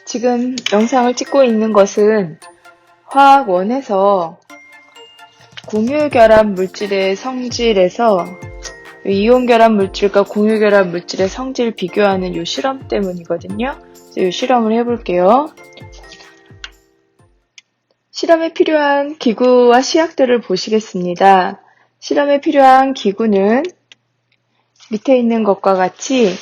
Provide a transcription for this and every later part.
지금 영상을 찍고 있는 것은 화학1에서 공유결합 물질의 성질에서 이온결합 물질과 공유결합 물질의 성질 비교하는 이 실험 때문이거든요. 그래서 이 실험을 해볼게요. 실험에 필요한 기구와 시약들을 보시겠습니다. 실험에 필요한 기구는 밑에 있는 것과 같이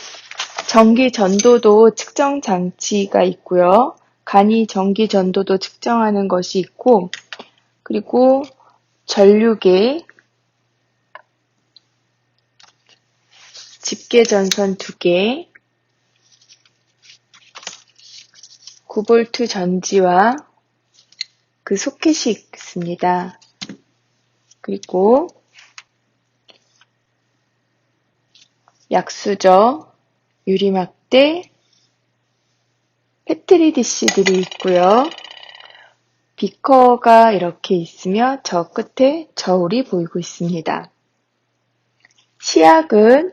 전기 전도도 측정 장치가 있고요. 간이 전기 전도도 측정하는 것이 있고, 그리고 전류계, 집게 전선 2개, 9V 전지와 그 소켓이 있습니다. 그리고 약수저, 유리막대, 패트리 디시들이 있고요. 비커가 이렇게 있으며 저 끝에 저울이 보이고 있습니다. 시약은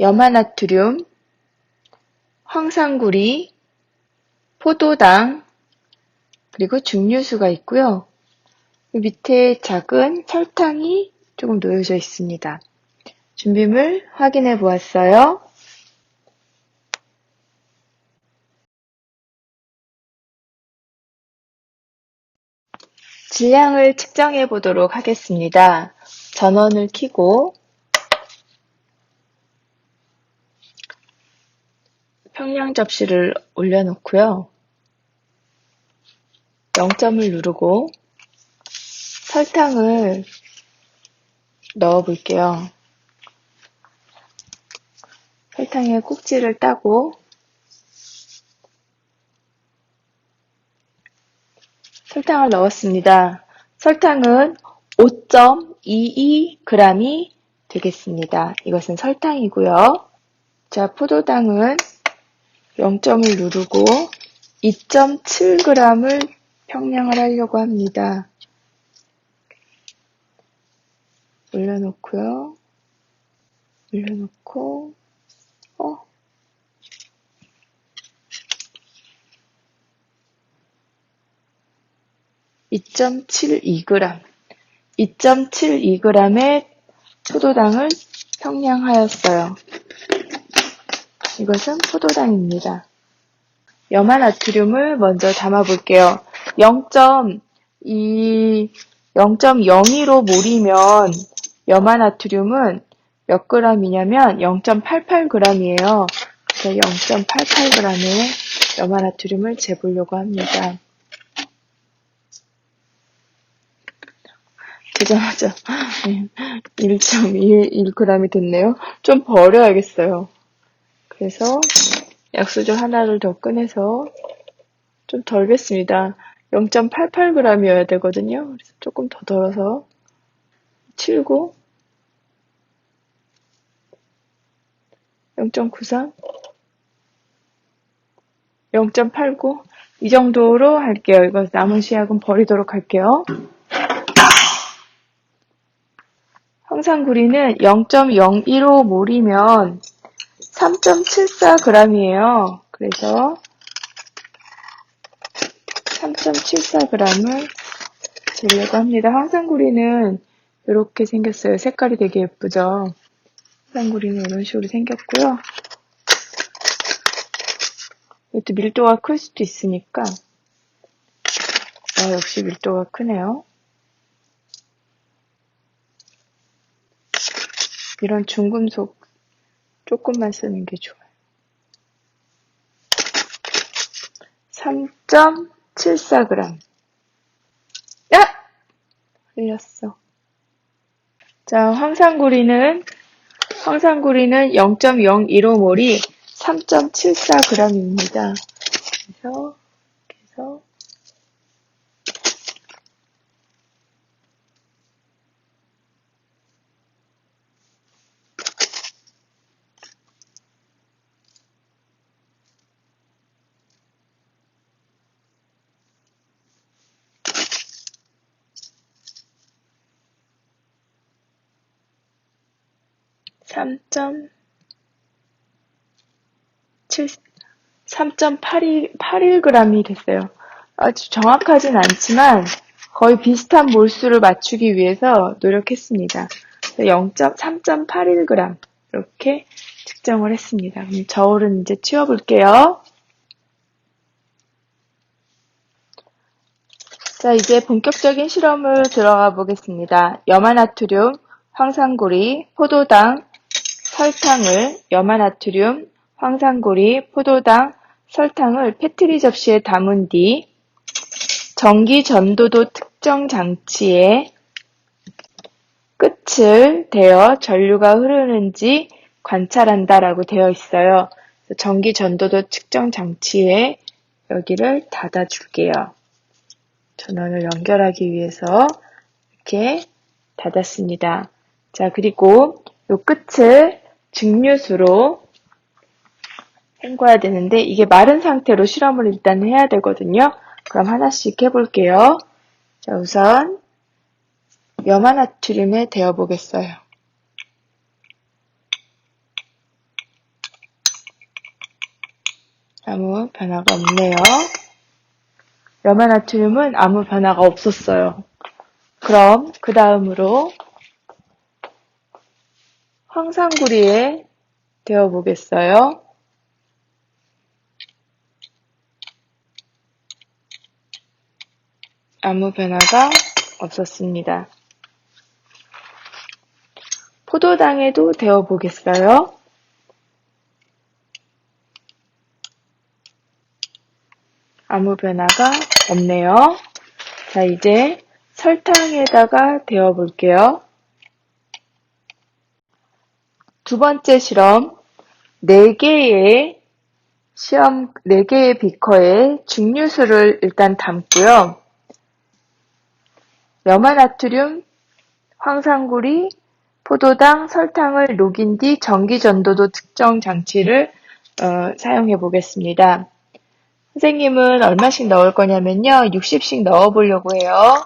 염화나트륨, 황산구리, 포도당, 그리고 증류수가 있고요. 밑에 작은 설탕이 조금 놓여져 있습니다. 준비물 확인해 보았어요. 질량을 측정해 보도록 하겠습니다. 전원을 켜고 평량 접시를 올려놓고요. 0점을 누르고 설탕을 넣어 볼게요. 설탕에 꼭지를 따고 설탕을 넣었습니다. 설탕은 5.22g이 되겠습니다. 이것은 설탕이고요. 자, 포도당은 0점을 누르고 2.7g을 평량을 하려고 합니다. 올려놓고요. 올려놓고 2.72g 2.72g의 포도당을 평량하였어요. 이것은 포도당입니다. 염화나트륨을 먼저 담아볼게요. 0.02로 몰이면 염화나트륨은 몇 g이냐면 0.88g이에요. 그래서 0.88g의 염화나트륨을 재보려고 합니다. 재자마자 1.21g이 됐네요. 좀 버려야겠어요. 그래서 약수저 하나를 더 꺼내서 좀 덜 뺐습니다. 0.88g이어야 되거든요. 그래서 조금 더 덜어서 치우고 0.93, 0.89 이 정도로 할게요. 이거 남은 시약은 버리도록 할게요. 황산구리는 0.015몰이면 3.74g이에요. 그래서 3.74g을 재려고 합니다. 황산구리는 이렇게 생겼어요. 색깔이 되게 예쁘죠? 황산구리는 이런 식으로 생겼고요. 이것도 밀도가 클 수도 있으니까 역시 밀도가 크네요. 이런 중금속 조금만 쓰는 게 좋아요. 3.74g. 야! 흘렸어. 자, 황산구리는 0.015몰이 3.74g입니다. 그래서 3.7 3.81g이 됐어요. 아주 정확하진 않지만 거의 비슷한 몰수를 맞추기 위해서 노력했습니다. 3.81g 이렇게 측정을 했습니다. 그럼 저울은 이제 치워볼게요. 자, 이제 본격적인 실험을 들어가 보겠습니다. 염화나트륨, 황산고리, 포도당, 설탕을 염화나트륨, 황산고리, 포도당, 설탕을 페트리 접시에 담은 뒤 전기 전도도 특정 장치에 끝을 대어 전류가 흐르는지 관찰한다라고 되어 있어요. 전기 전도도 측정 장치에 여기를 닫아줄게요. 전원을 연결하기 위해서 이렇게 닫았습니다. 자, 그리고 이 끝을 증류수로 헹궈야 되는데 이게 마른 상태로 실험을 일단 해야 되거든요. 그럼 하나씩 해볼게요. 자, 우선 염화나트륨에 데워 보겠어요. 아무 변화가 없네요. 염화나트륨은 아무 변화가 없었어요. 그럼 그 다음으로 황산구리에 데워 보겠어요. 아무 변화가 없었습니다. 포도당에도 데워 보겠어요. 아무 변화가 없네요. 자, 이제 설탕에다가 데워 볼게요. 두 번째 실험, 4개의 비커에 증류수를 일단 담고요. 염화나트륨, 황산구리, 포도당, 설탕을 녹인 뒤 전기전도도 특정 장치를 사용해 보겠습니다. 선생님은 얼마씩 넣을 거냐면요. 60씩 넣어 보려고 해요.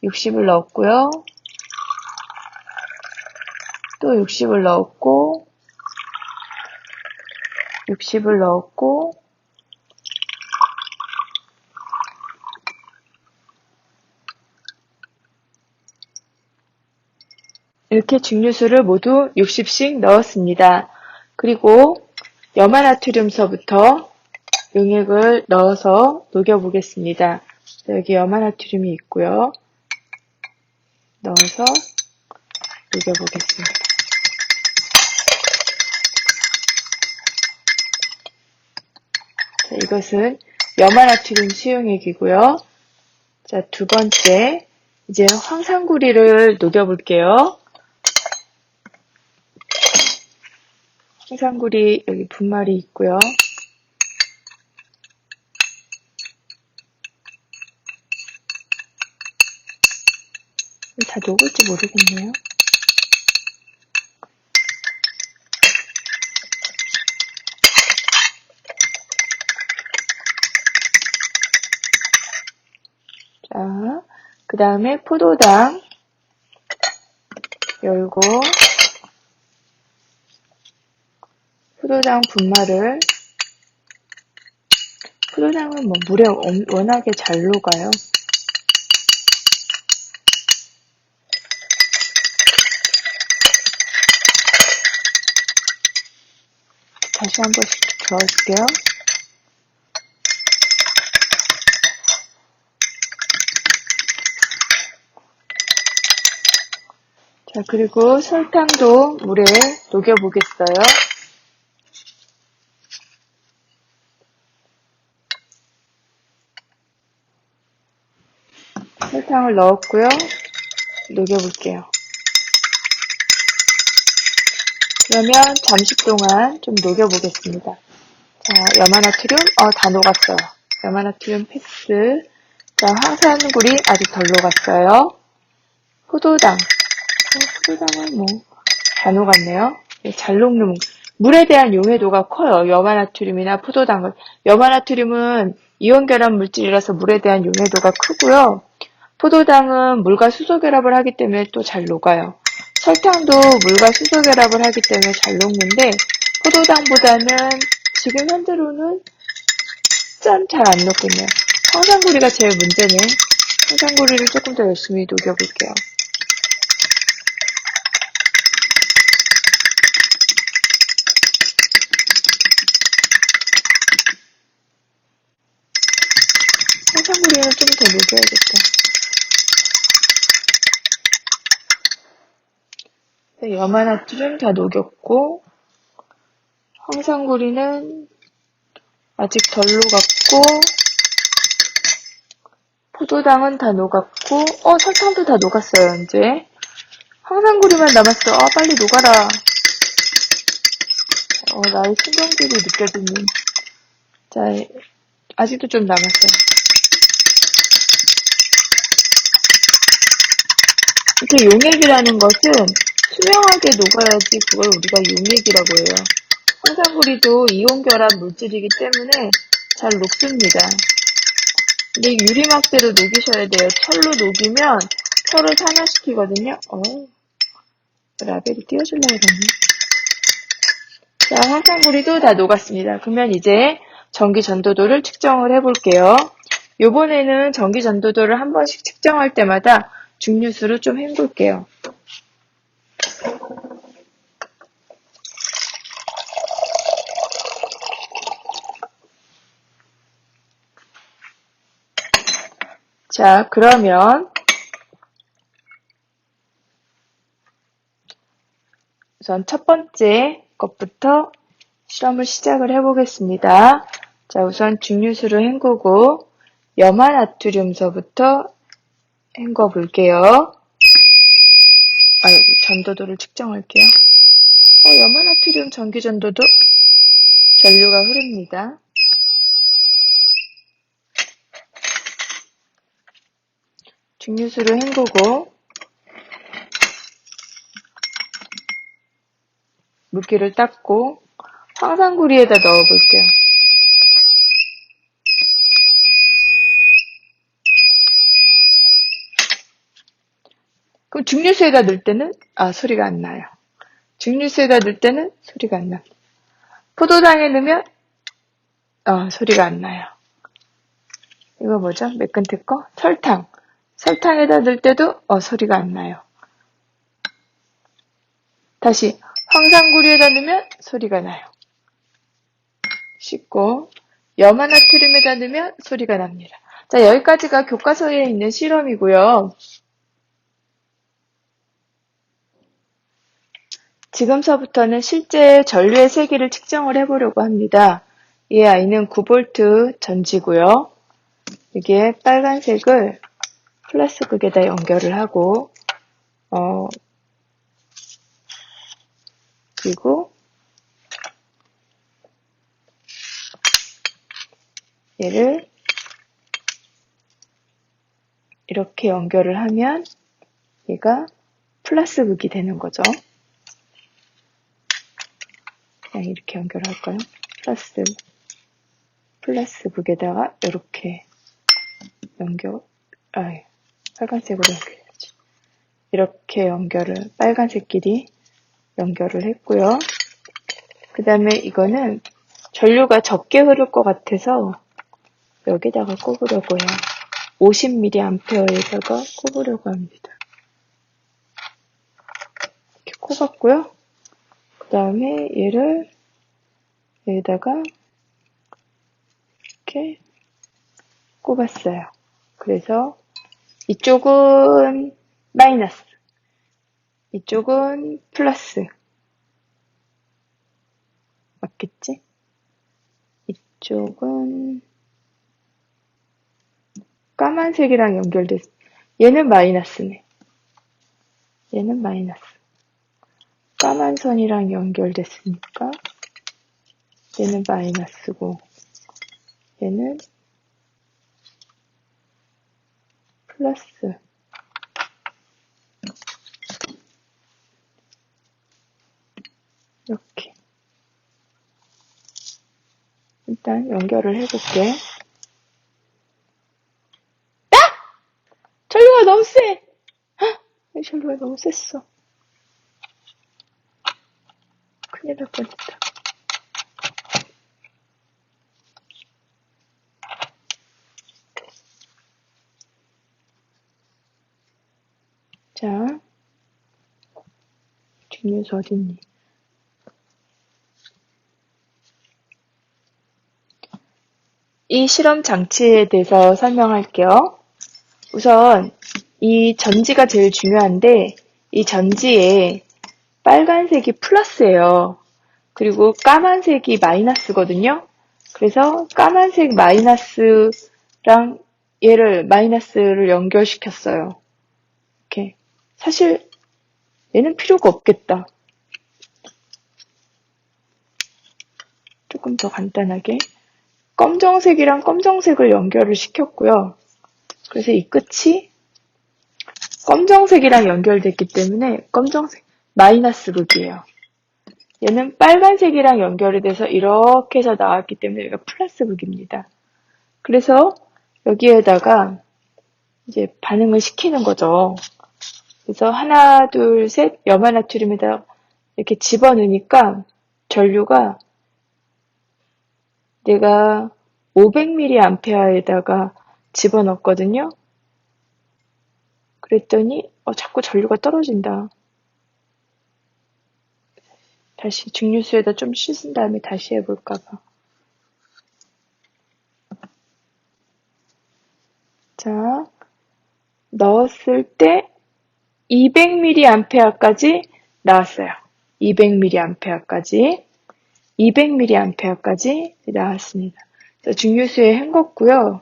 60을 넣었고요. 또 60을 넣었고 60을 넣었고 이렇게 증류수를 모두 60씩 넣었습니다. 그리고 염화나트륨서부터 용액을 넣어서 녹여보겠습니다. 여기 염화나트륨이 있고요. 넣어서 녹여보겠습니다. 자, 이것은 염화나트륨 수용액이고요. 자, 두 번째, 이제 황산구리를 녹여볼게요. 황산구리 여기 분말이 있고요. 다 녹을지 모르겠네요. 자, 그 다음에 포도당 열고 포도당 분말을 포도당은 뭐 물에 워낙에 잘 녹아요. 다시 한 번씩 저어줄게요. 자, 그리고 설탕도 물에 녹여보겠어요. 설탕을 넣었고요. 녹여볼게요. 그러면 잠시 동안 좀 녹여보겠습니다. 자, 염화나트륨, 다 녹았어요. 염화나트륨 패스. 자, 황산구리 아직 덜 녹았어요. 포도당. 포도당은 뭐, 다 녹았네요. 잘 녹는, 물에 대한 용해도가 커요. 염화나트륨이나 포도당은. 염화나트륨은 이온 결합 물질이라서 물에 대한 용해도가 크고요. 포도당은 물과 수소 결합을 하기 때문에 또 잘 녹아요. 설탕도 물과 수소 결합을 하기 때문에 잘 녹는데 포도당보다는 지금 현재로는 짠, 잘 안 녹고 있네요. 황산구리가 제일 문제네. 황산구리를 조금 더 열심히 녹여볼게요. 황산구리는 좀 더 녹여야겠다. 네, 염화나트륨 다 녹였고, 황산구리는 아직 덜 녹았고, 포도당은 다 녹았고, 설탕도 다 녹았어요, 이제. 황산구리만 남았어. 빨리 녹아라. 나의 신경질이 느껴지는. 자, 아직도 좀 남았어요. 이렇게 용액이라는 것은 투명하게 녹아야지 그걸 우리가 용액이라고 해요. 황산구리도 이온결합 물질이기 때문에 잘 녹습니다. 근데 유리막대로 녹이셔야 돼요. 철로 녹이면 철을 산화시키거든요. 라벨이 띄워주려고 그러네. 자, 황산구리도 다 녹았습니다. 그러면 이제 전기 전도도를 측정을 해볼게요. 요번에는 전기 전도도를 한 번씩 측정할 때마다 중류수로 좀 헹굴게요. 자, 그러면 우선 첫 번째 것부터 실험을 시작을 해보겠습니다. 자, 우선 중류수를 헹구고 염화나트륨서부터 헹궈 볼게요. 전도도를 측정할게요. 염화나트륨 전기 전도도 전류가 흐릅니다. 중류수를 헹구고 물기를 닦고 황산구리에다 넣어볼게요. 그럼 중류수에다 넣을 때는 소리가 안 나요. 중류수에다 넣을 때는 소리가 안 납니다. 포도당에 넣으면 소리가 안 나요. 이거 뭐죠? 맨 끝에 거? 설탕. 설탕에다 넣을 때도 소리가 안 나요. 다시 황산구리에다 넣으면 소리가 나요. 씻고 염화나트륨에다 넣으면 소리가 납니다. 자, 여기까지가 교과서에 있는 실험이고요. 지금서부터는 실제 전류의 세기를 측정을 해보려고 합니다. 이 아이는 9V 전지고요. 여기에 빨간색을 플러스 극에다 연결을 하고 그리고 얘를 이렇게 연결을 하면 얘가 플러스 극이 되는 거죠. 그냥 이렇게 연결할까요? 플러스 극에다가 이렇게 빨간색으로 연결해야지. 이렇게 빨간색끼리 연결을 했고요. 그 다음에 이거는 전류가 적게 흐를 것 같아서 여기다가 꼽으려고 해요. 50mA에다가 꼽으려고 합니다. 이렇게 꼽았고요. 그 다음에 얘를 여기다가 이렇게 꼽았어요. 그래서 이쪽은 마이너스, 이쪽은 플러스. 맞겠지? 이쪽은 까만색이랑 얘는 마이너스네. 얘는 마이너스. 까만 선이랑 연결됐으니까 얘는 마이너스고 얘는 플러스. 이렇게 일단 연결을 해볼게. 전류가 너무 세! 이 전류가 너무 셌어. 큰일 날 뻔했다. 자, 증류수 어딨니? 이 실험 장치에 대해서 설명할게요. 우선 이 전지가 제일 중요한데 이 전지에 빨간색이 플러스예요. 그리고 까만색이 마이너스거든요. 그래서 까만색 마이너스랑 얘를 마이너스를 연결시켰어요. 이렇게. 사실 얘는 필요가 없겠다. 조금 더 간단하게 검정색이랑 검정색을 연결을 시켰고요. 그래서 이 끝이 검정색이랑 연결됐기 때문에 검정색 마이너스 극이에요. 얘는 빨간색이랑 연결이 돼서 이렇게 해서 나왔기 때문에 여기가 플러스 극입니다. 그래서 여기에다가 이제 반응을 시키는 거죠. 그래서 하나, 둘, 셋 염화나트륨에다 이렇게 집어넣으니까 전류가 내가 500mA에다가 집어넣었거든요. 그랬더니 자꾸 전류가 떨어진다. 다시 증류수에다 좀 씻은 다음에 다시 해볼까봐. 자, 넣었을 때 200mA까지 나왔어요. 200mA까지. 200mA까지 나왔습니다. 증류수에 헹궜고요.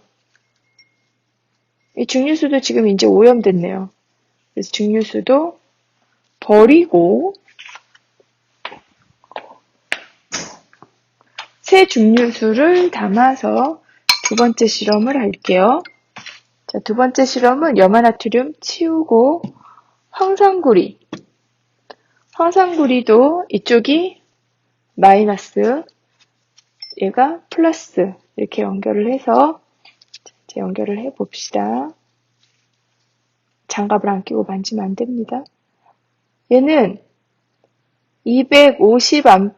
이 증류수도 지금 이제 오염됐네요. 그래서 증류수도 버리고 새 증류수를 담아서 두 번째 실험을 할게요. 자, 두 번째 실험은 염화나트륨 치우고 황산구리. 황산구리도 이쪽이 마이너스, 얘가 플러스 이렇게 연결을 해서 이제 연결을 해 봅시다. 장갑을 안 끼고 만지면 안 됩니다. 얘는 250mA,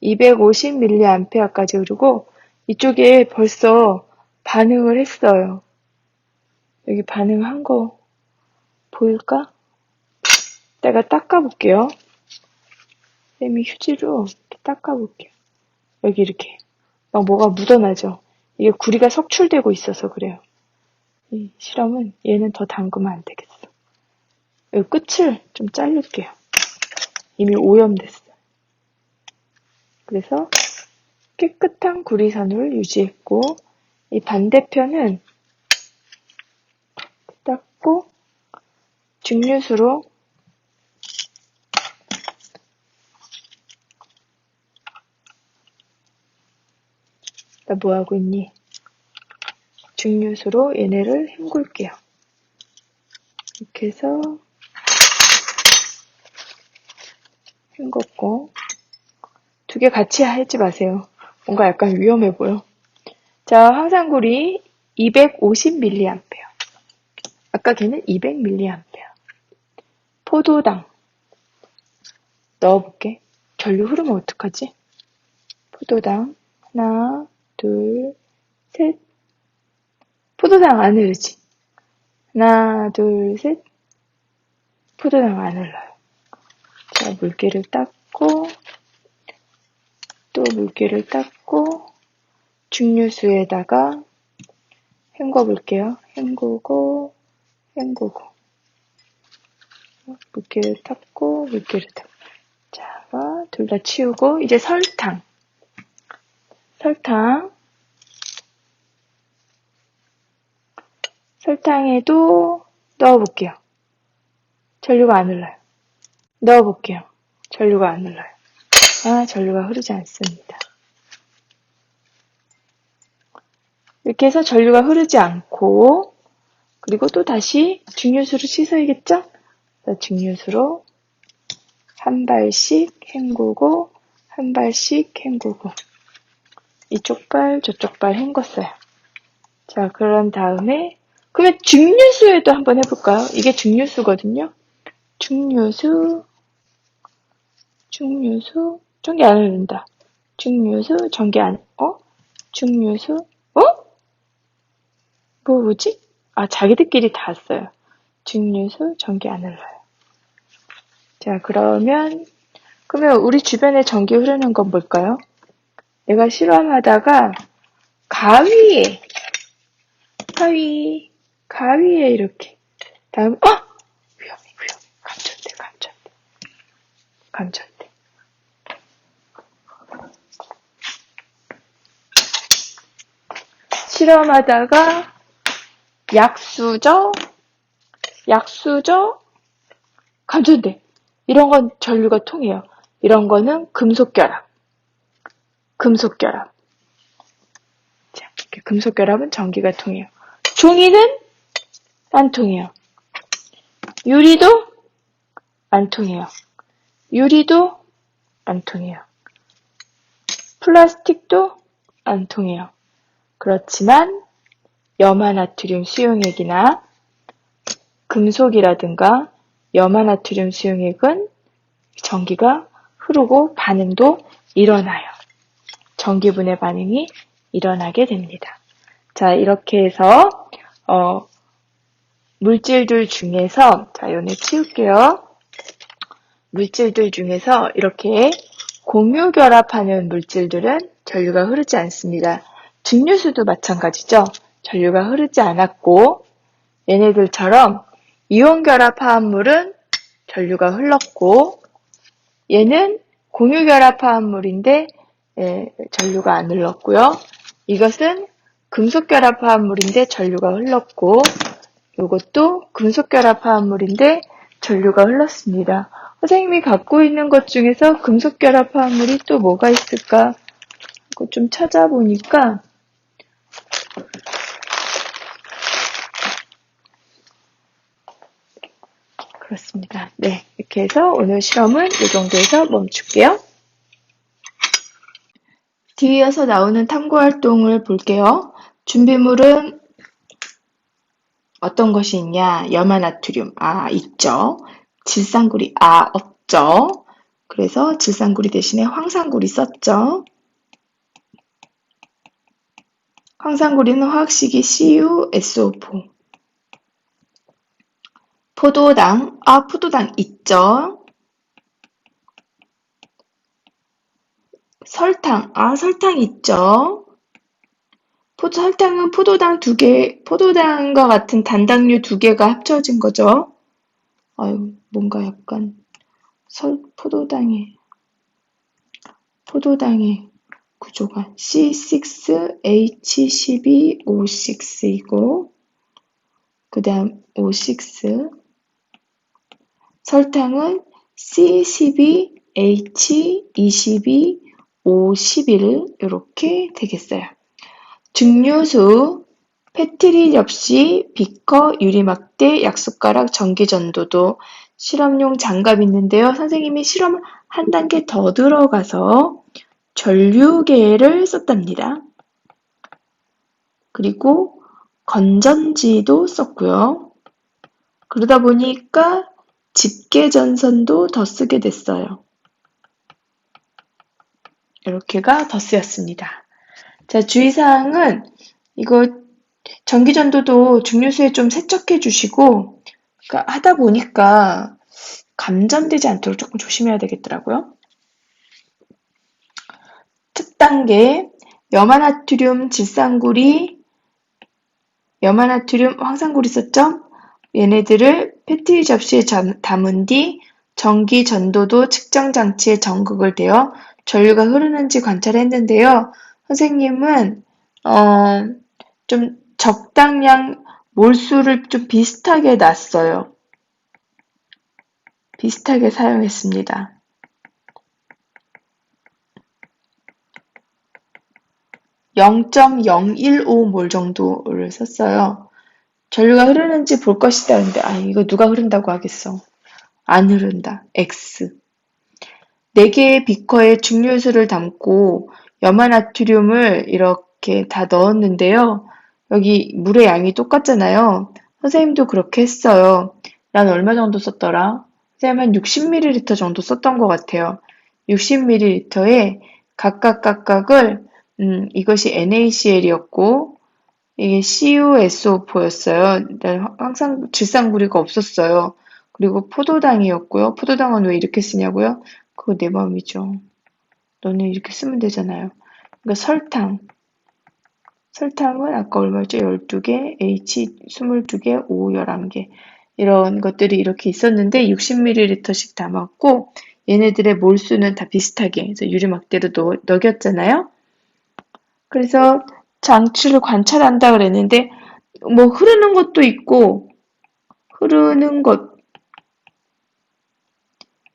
250mA까지 흐르고 이쪽에 벌써 반응을 했어요. 여기 반응한 거 보일까? 내가 닦아볼게요. 쌤이 휴지로 이렇게 닦아볼게요. 여기 이렇게 막 뭐가 묻어나죠. 이게 구리가 석출되고 있어서 그래요. 이 실험은 얘는 더 담그면 안 되겠어. 여기 끝을 좀 자를게요. 이미 오염됐어요. 그래서 깨끗한 구리선을 유지했고 이 반대편은 닦고 증류수로 나 뭐하고 있니? 증류수로 얘네를 헹굴게요. 이렇게 해서 헹궜고 두 개 같이 하지 마세요. 뭔가 약간 위험해 보여. 자, 황산구리 250mA. 아까 걔는 200mA. 포도당 넣어볼게. 전류 흐르면 어떡하지? 포도당 하나, 둘, 셋. 포도당 안 흐르지? 하나, 둘, 셋. 포도당 안 흘러요. 자, 물기를 닦고 또 물기를 닦고 증류수에다가 헹궈 볼게요. 헹구고 물기를 닦고 물기를 닦고. 자, 둘 다 치우고 이제 설탕 설탕에도 넣어볼게요. 전류가 안 흘러요. 넣어볼게요. 전류가 안 흘러요. 전류가 흐르지 않습니다. 이렇게 해서 전류가 흐르지 않고 그리고 또 다시 증류수로 씻어야겠죠? 증류수로 한 발씩 헹구고 한 발씩 헹구고 이쪽 발 저쪽 발 헹궜어요. 자, 그런 다음에 그러면 증류수에도 한번 해볼까요? 이게 증류수거든요. 증류수 전기 안 흐른다. 증류수 전기 안 증류수 뭐지? 자기들끼리 다 써요. 증류수 전기 안 흘러요. 자, 그러면 우리 주변에 전기 흐르는 건 뭘까요? 내가 실험하다가 가위에 이렇게 다음 위험해. 감전돼. 실험하다가 약수저 감전돼. 이런 건 전류가 통해요. 이런 거는 금속결합. 자, 이렇게 금속결합은 전기가 통해요. 종이는 안 통해요. 유리도 안 통해요. 플라스틱도 안 통해요. 그렇지만 염화나트륨 수용액이나 금속이라든가 염화나트륨 수용액은 전기가 흐르고 반응도 일어나요. 전기분해 반응이 일어나게 됩니다. 자, 이렇게 해서 물질들 중에서 요네 치울게요. 물질들 중에서 이렇게 공유결합하는 물질들은 전류가 흐르지 않습니다. 증류수도 마찬가지죠. 전류가 흐르지 않았고 얘네들처럼 이온결합 화합물은 전류가 흘렀고 얘는 공유결합 화합물인데 전류가 안 흘렀고요. 이것은 금속결합 화합물인데 전류가 흘렀고 이것도 금속결합 화합물인데 전류가 흘렀습니다. 선생님이 갖고 있는 것 중에서 금속결합 화합물이 또 뭐가 있을까? 이거 좀 찾아보니까 그렇습니다. 네, 이렇게 해서 오늘 실험은 이 정도에서 멈출게요. 뒤이어서 나오는 탐구활동을 볼게요. 준비물은 어떤 것이 있냐? 염화나트륨, 있죠. 질산구리, 없죠. 그래서 질산구리 대신에 황산구리 썼죠. 황산구리는 화학식이 CuSO4. 포도당, 포도당 있죠. 설탕, 설탕 있죠. 설탕은 포도당과 같은 단당류 2개가 합쳐진 거죠. 뭔가 약간 포도당의 구조가 C6H12O6이고 그 다음 O6 설탕은 C12H22O11 이렇게 되겠어요. 증류수, 페트리 접시, 비커, 유리막대, 약숟가락, 전기전도도, 실험용 장갑 있는데요. 선생님이 실험을 한 단계 더 들어가서 전류계를 썼답니다. 그리고 건전지도 썼고요. 그러다 보니까 집게전선도 더 쓰게 됐어요. 이렇게가 더 쓰였습니다. 자, 주의사항은 이거 전기전도도 증류수에 좀 세척해 주시고 그러니까 하다 보니까 감전되지 않도록 조금 조심해야 되겠더라고요. 첫 단계 염화나트륨 질산구리, 염화나트륨 황산구리 썼죠? 얘네들을 페트리 접시에 담은 뒤 전기전도도 측정장치에 전극을 대어 전류가 흐르는지 관찰했는데요. 선생님은 좀 적당량 몰수를 좀 비슷하게 놨어요. 비슷하게 사용했습니다. 0.015몰 정도를 썼어요. 전류가 흐르는지 볼 것이다. 근데 이거 누가 흐른다고 하겠어. 안 흐른다. X. 4개의 비커에 증류수를 담고 염화나트륨을 이렇게 다 넣었는데요. 여기 물의 양이 똑같잖아요. 선생님도 그렇게 했어요. 난 얼마 정도 썼더라? 선생님 한 60ml 정도 썼던 것 같아요. 60ml에 각각을 이것이 NaCl이었고 이게 CuSO4였어요. 항상 질산구리가 없었어요. 그리고 포도당이었고요. 포도당은 왜 이렇게 쓰냐고요? 그거 내 마음이죠. 너는 이렇게 쓰면 되잖아요. 그러니까 설탕은 아까 얼마였죠? 12개, H 22개, O 11개. 이런 것들이 이렇게 있었는데 60ml씩 담았고 얘네들의 몰수는 다 비슷하게 그래서 유리막대로 녹였잖아요. 그래서 장치를 관찰한다 그랬는데 뭐 흐르는 것도 있고 흐르는 것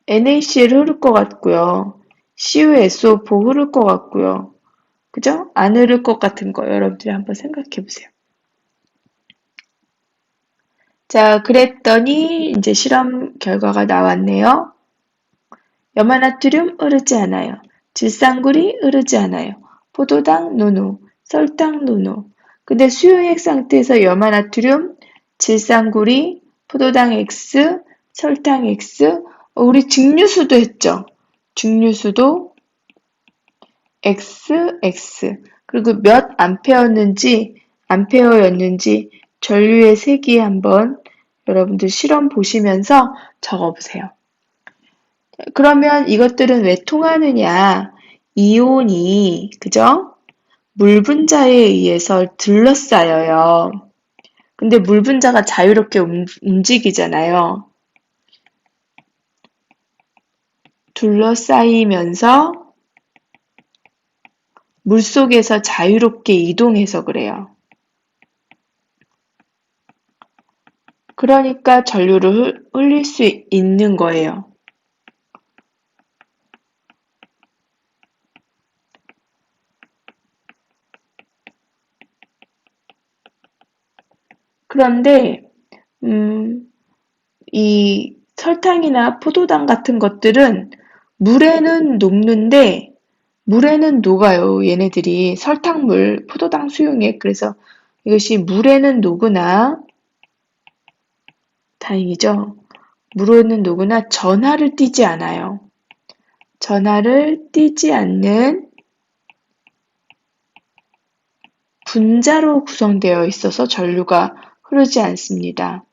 NaCl 흐를 것 같고요. CuSO4 흐를 것 같고요. 그죠? 안 흐를 것 같은 거 여러분들이 한번 생각해 보세요. 자, 그랬더니 이제 실험 결과가 나왔네요. 염화나트륨 흐르지 않아요. 질산구리 흐르지 않아요. 포도당 노노, 설탕 노노. 근데 수용액 상태에서 염화나트륨, 질산구리, 포도당 X, 설탕 X, 우리 증류수도 했죠. 증류수도 XX. 그리고 몇 암페어였는지 전류의 색이 한번 여러분들 실험 보시면서 적어보세요. 그러면 이것들은 왜 통하느냐? 이온이, 그죠? 물 분자에 의해서 둘러싸여요. 근데 물 분자가 자유롭게 움직이잖아요. 둘러싸이면서 물 속에서 자유롭게 이동해서 그래요. 그러니까 전류를 흘릴 수 있는 거예요. 그런데 이 설탕이나 포도당 같은 것들은 물에는 녹는데 물에는 녹아요. 얘네들이 설탕물, 포도당 수용액. 그래서 이것이 물에는 녹으나 다행이죠. 물에는 녹으나 전하를 띠지 않아요. 전하를 띠지 않는 분자로 구성되어 있어서 전류가 흐르지 않습니다.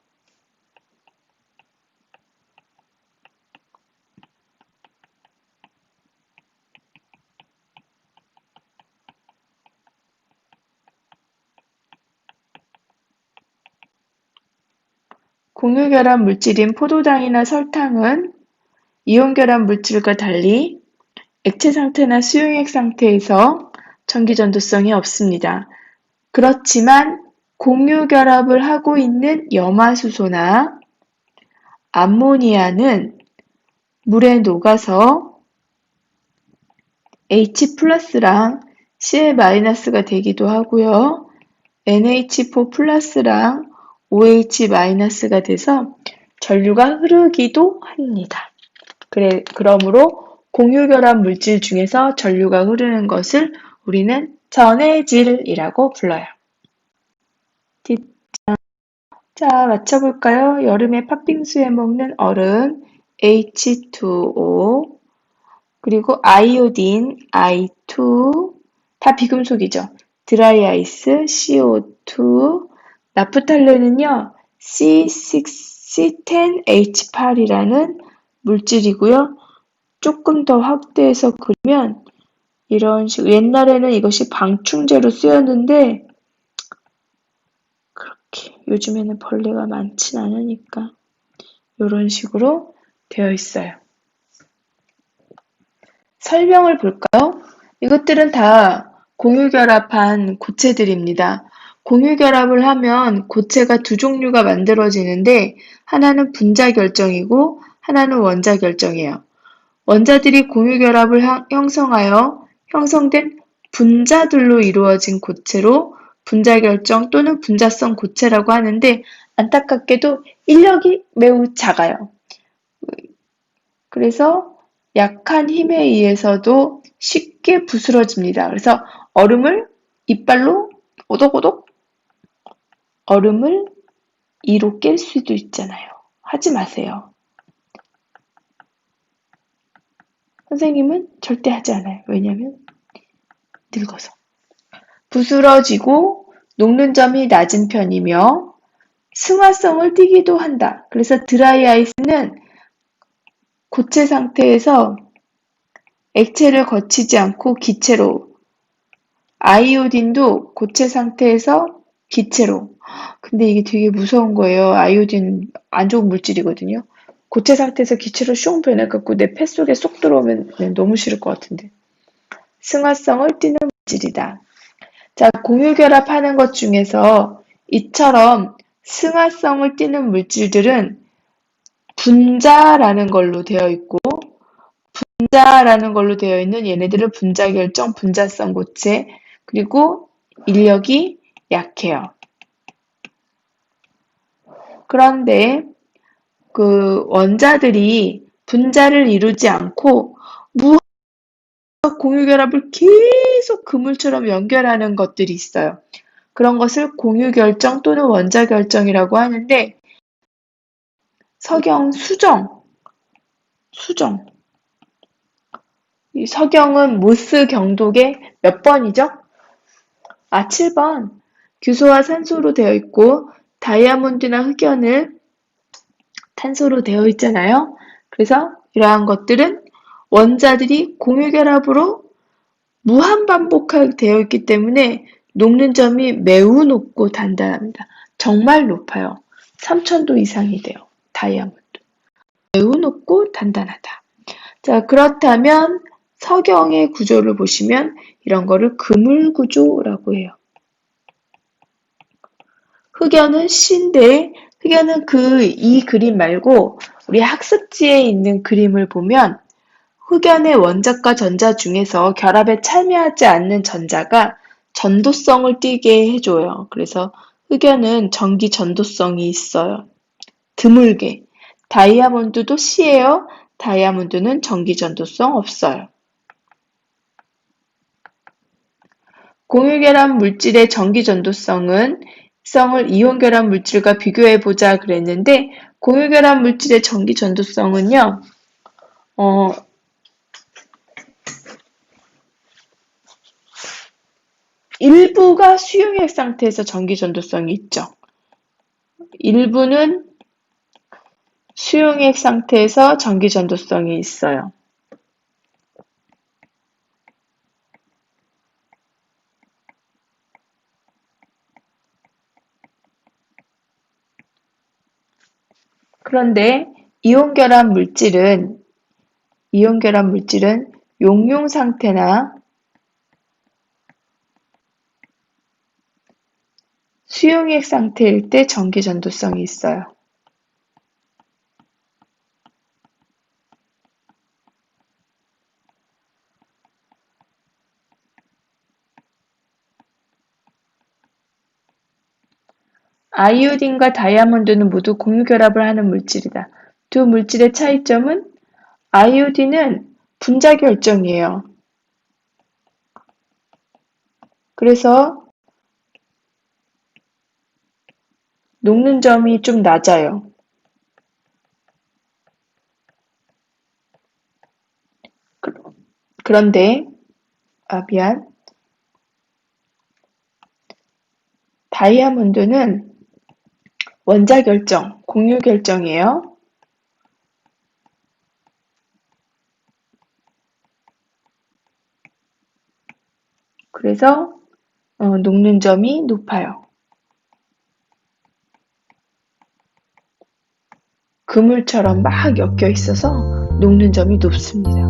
공유결합 물질인 포도당이나 설탕은 이온결합 물질과 달리 액체 상태나 수용액 상태에서 전기전도성이 없습니다. 그렇지만 공유결합을 하고 있는 염화수소나 암모니아는 물에 녹아서 H+랑 Cl-가 되기도 하고요. NH4+랑 OH-가 돼서 전류가 흐르기도 합니다. 그러므로 공유결합 물질 중에서 전류가 흐르는 것을 우리는 전해질이라고 불러요. 자, 맞춰볼까요? 여름에 팥빙수에 먹는 얼음 H2O 그리고 아이오딘 I2 다 비금속이죠. 드라이 아이스 CO2 나프탈렌은요 C10H8이라는 물질이고요. 조금 더 확대해서 그리면 이런 식으로 옛날에는 이것이 방충제로 쓰였는데 그렇게 요즘에는 벌레가 많진 않으니까 이런 식으로 되어 있어요. 설명을 볼까요? 이것들은 다 공유결합한 고체들입니다. 공유결합을 하면 고체가 두 종류가 만들어지는데 하나는 분자 결정이고 하나는 원자 결정이에요. 원자들이 공유결합을 형성하여 형성된 분자들로 이루어진 고체로 분자결정 또는 분자성 고체라고 하는데 안타깝게도 인력이 매우 작아요. 그래서 약한 힘에 의해서도 쉽게 부스러집니다. 그래서 얼음을 이빨로 오독오독 얼음을 이로 깰 수도 있잖아요. 하지 마세요. 선생님은 절대 하지 않아요. 왜냐면 늙어서. 부스러지고 녹는 점이 낮은 편이며 승화성을 띠기도 한다. 그래서 드라이 아이스는 고체 상태에서 액체를 거치지 않고 기체로, 아이오딘도 고체 상태에서 기체로. 근데 이게 되게 무서운 거예요. 아이오딘 안 좋은 물질이거든요. 고체 상태에서 기체로 슝 변해갖고 내 폐 속에 쏙 들어오면 너무 싫을 것 같은데. 승화성을 띠는 물질이다. 자, 공유결합하는 것 중에서 이처럼 승화성을 띠는 물질들은 분자라는 걸로 되어 있고, 분자라는 걸로 되어 있는 얘네들은 분자결정, 분자성 고체, 그리고 인력이 약해요. 그런데 그 원자들이 분자를 이루지 않고 무한적 공유결합을 계속 그물처럼 연결하는 것들이 있어요. 그런 것을 공유결정 또는 원자결정이라고 하는데, 석영 수정. 이 석영은 모스 경독의 몇 번이죠? 7번. 규소와 산소로 되어 있고 다이아몬드나 흑연은 탄소로 되어 있잖아요. 그래서 이러한 것들은 원자들이 공유결합으로 무한반복되어 있기 때문에 녹는 점이 매우 높고 단단합니다. 정말 높아요. 3000도 이상이 돼요. 다이아몬드. 매우 높고 단단하다. 자, 그렇다면 석영의 구조를 보시면 이런 거를 그물 구조라고 해요. 흑연은 C인데, 흑연은 이 그림 말고 우리 학습지에 있는 그림을 보면 흑연의 원자과 전자 중에서 결합에 참여하지 않는 전자가 전도성을 띠게 해줘요. 그래서 흑연은 전기 전도성이 있어요. 드물게. 다이아몬드도 C예요. 다이아몬드는 전기 전도성 없어요. 공유결합 물질의 전기 전도성을 이온결합 물질과 비교해보자 그랬는데, 공유결합 물질의 전기 전도성은요, 일부가 수용액 상태에서 전기 전도성이 있죠. 일부는 수용액 상태에서 전기 전도성이 있어요. 그런데 이온결합 물질은 용융 상태나 수용액 상태일 때 전기 전도성이 있어요. 아이오딘과 다이아몬드는 모두 공유결합을 하는 물질이다. 두 물질의 차이점은 아이오딘은 분자결정이에요. 그래서 녹는 점이 좀 낮아요. 그런데 다이아몬드는 원자결정, 공유결정이에요. 그래서 녹는 점이 높아요. 그물처럼 막 엮여 있어서 녹는 점이 높습니다.